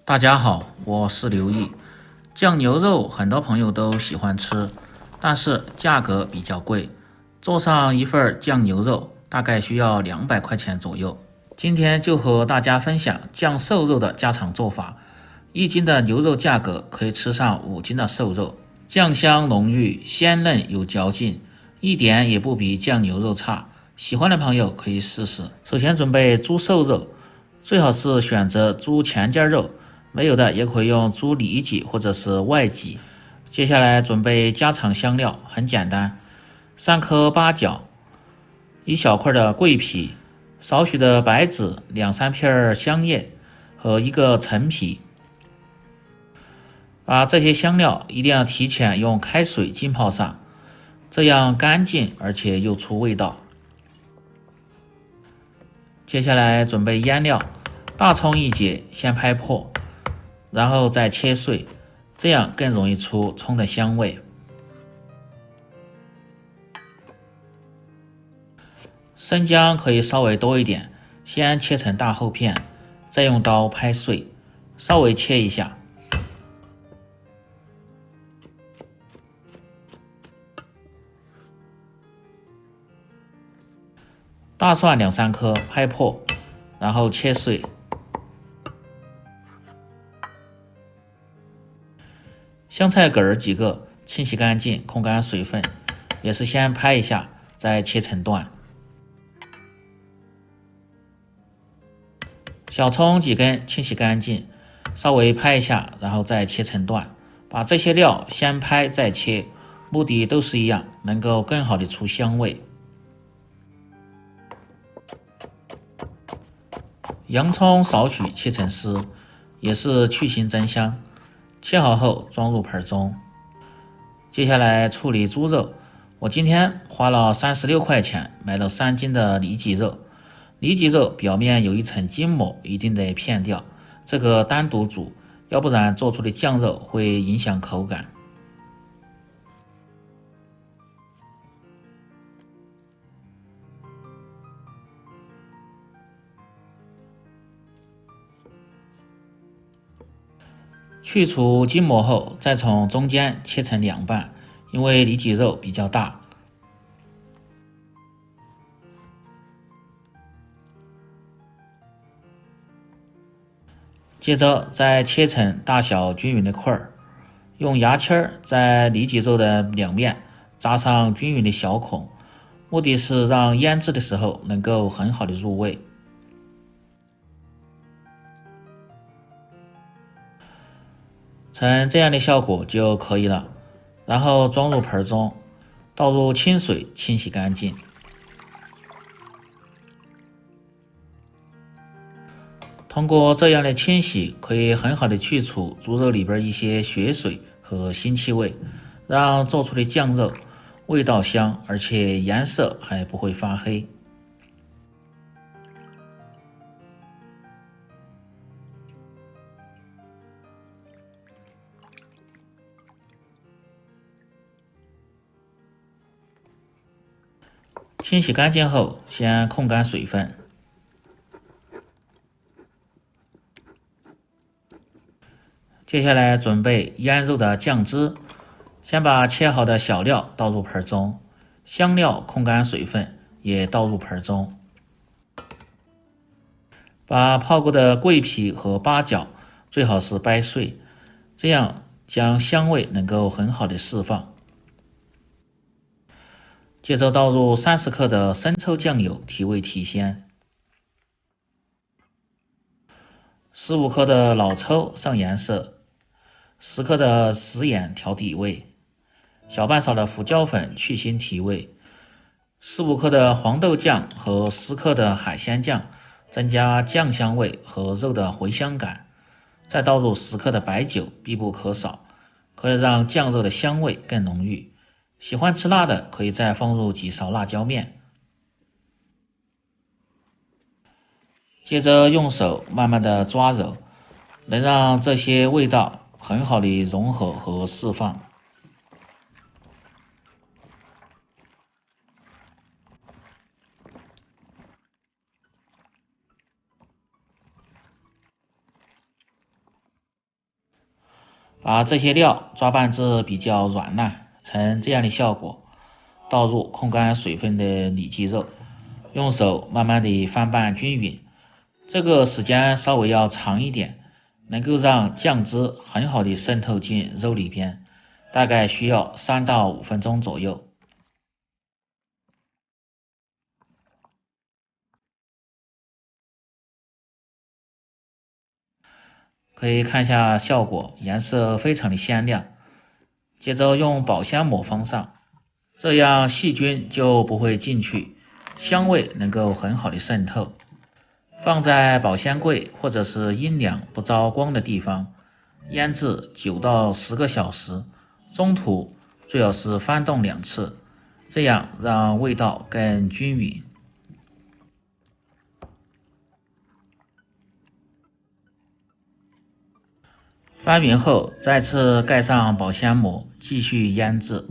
大家好，我是刘毅。酱牛肉很多朋友都喜欢吃，但是价格比较贵，做上一份酱牛肉大概需要200块钱左右。今天就和大家分享酱瘦肉的家常做法。1斤的牛肉价格可以吃上5斤的瘦肉，酱香浓郁，鲜嫩有嚼劲，一点也不比酱牛肉差。喜欢的朋友可以试试。首先准备猪瘦肉，最好是选择猪前肩肉，没有的也可以用猪里脊或者是外脊。接下来准备家常香料，很简单，3颗八角，1小块的桂皮，少许的白芷，2-3片香叶和1个陈皮。把这些香料一定要提前用开水浸泡上，这样干净而且又出味道。接下来准备腌料，大葱1节，先拍破，然后再切碎，这样更容易出葱的香味。生姜可以稍微多一点，先切成大厚片，再用刀拍碎，稍微切一下。大蒜2-3颗，拍破，然后切碎。香菜梗几个，清洗干净，控干水分，也是先拍一下，再切成段。小葱几根，清洗干净，稍微拍一下，然后再切成段。把这些料先拍再切，目的都是一样，能够更好的出香味。洋葱少许切成丝，也是去腥增香。切好后装入盆中。接下来处理猪肉，我今天花了36块钱买了3斤的里脊肉。里脊肉表面有一层筋膜，一定得片掉，这个单独煮，要不然做出的酱肉会影响口感。去除筋膜后，再从中间切成2半，因为里脊肉比较大。接着再切成大小均匀的块儿，用牙签在里脊肉的两面扎上均匀的小孔，目的是让腌制的时候能够很好的入味。成这样的效果就可以了，然后装入盆中，倒入清水清洗干净。通过这样的清洗，可以很好的去除猪肉里边一些血水和腥气味，让做出的酱肉味道香，而且颜色还不会发黑。清洗干净后，先控干水分。接下来准备腌肉的酱汁，先把切好的小料倒入盆中，香料控干水分也倒入盆中，把泡过的桂皮和八角最好是掰碎，这样将香味能够很好的释放。接着倒入30克的生抽酱油提味提鲜，15克的老抽上颜色，10克的食盐调底味，小半勺的胡椒粉去腥提味，15克的黄豆酱和10克的海鲜酱增加酱香味和肉的回香感，再倒入10克的白酒，必不可少，可以让酱肉的香味更浓郁。喜欢吃辣的可以再放入几勺辣椒面。接着用手慢慢的抓揉，能让这些味道很好的融合和释放。把这些料抓拌至比较软烂，呈这样的效果，倒入控干水分的里脊肉，用手慢慢的翻拌均匀，这个时间稍微要长一点，能够让酱汁很好的渗透进肉里边，大概需要3到5分钟左右。可以看一下效果，颜色非常的鲜亮。接着用保鲜膜封上，这样细菌就不会进去，香味能够很好的渗透。放在保鲜柜或者是阴凉不着光的地方，腌制9到10个小时，中途最好是翻动2次，这样让味道更均匀。翻匀后，再次盖上保鲜膜，继续腌制。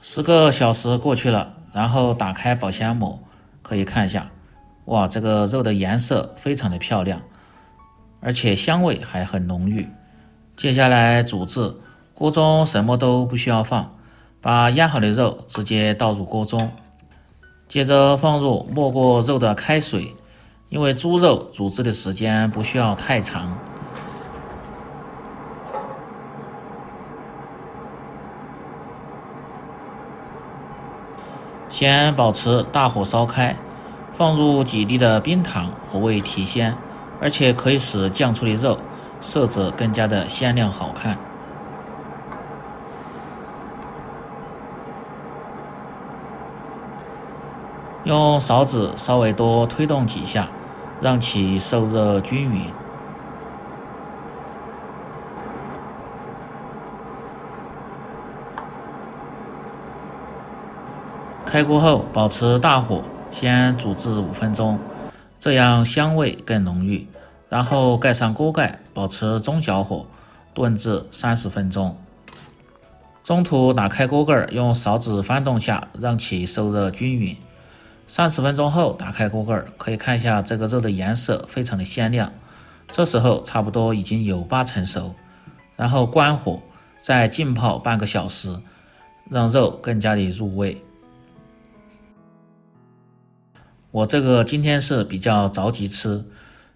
10个小时过去了，然后打开保鲜膜，可以看一下，哇，这个肉的颜色非常的漂亮，而且香味还很浓郁。接下来煮制，锅中什么都不需要放，把腌好的肉直接倒入锅中，接着放入没过肉的开水，因为猪肉煮制的时间不需要太长。先保持大火烧开，放入几滴的冰糖，火味提鲜，而且可以使酱出的肉色泽更加的鲜亮好看。用勺子稍微多推动几下，让其受热均匀。开锅后保持大火，先煮至5分钟，这样香味更浓郁。然后盖上锅盖，保持中小火，炖至30分钟。中途打开锅盖，用勺子翻动下，让其受热均匀。30分钟后打开锅盖，可以看一下这个肉的颜色非常的鲜亮，这时候差不多已经有80%熟。然后关火，再浸泡半个小时，让肉更加的入味。我这个今天是比较着急吃，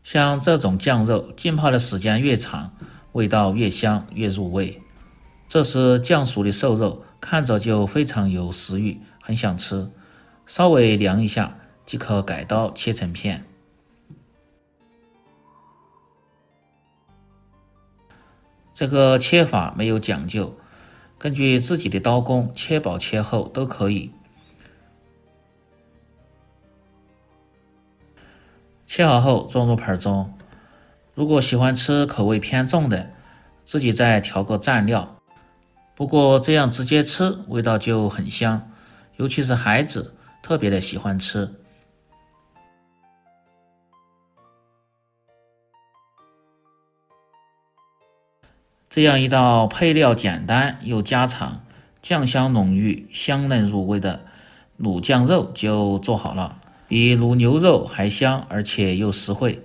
像这种酱肉浸泡的时间越长，味道越香越入味。这是酱熟的瘦肉，看着就非常有食欲，很想吃。稍微凉一下即可改刀切成片。这个切法没有讲究，根据自己的刀工切薄切厚都可以。切好后装入盆中，如果喜欢吃口味偏重的，自己再调个蘸料。不过这样直接吃味道就很香，尤其是孩子特别的喜欢吃。这样一道配料简单又家常，酱香浓郁、香嫩入味的卤酱肉就做好了，比卤牛肉还香，而且又实惠。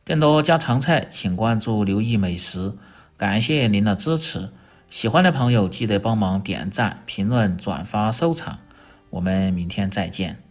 更多家常菜请关注刘毅美食，感谢您的支持。喜欢的朋友记得帮忙点赞、评论、转发、收藏，我们明天再见。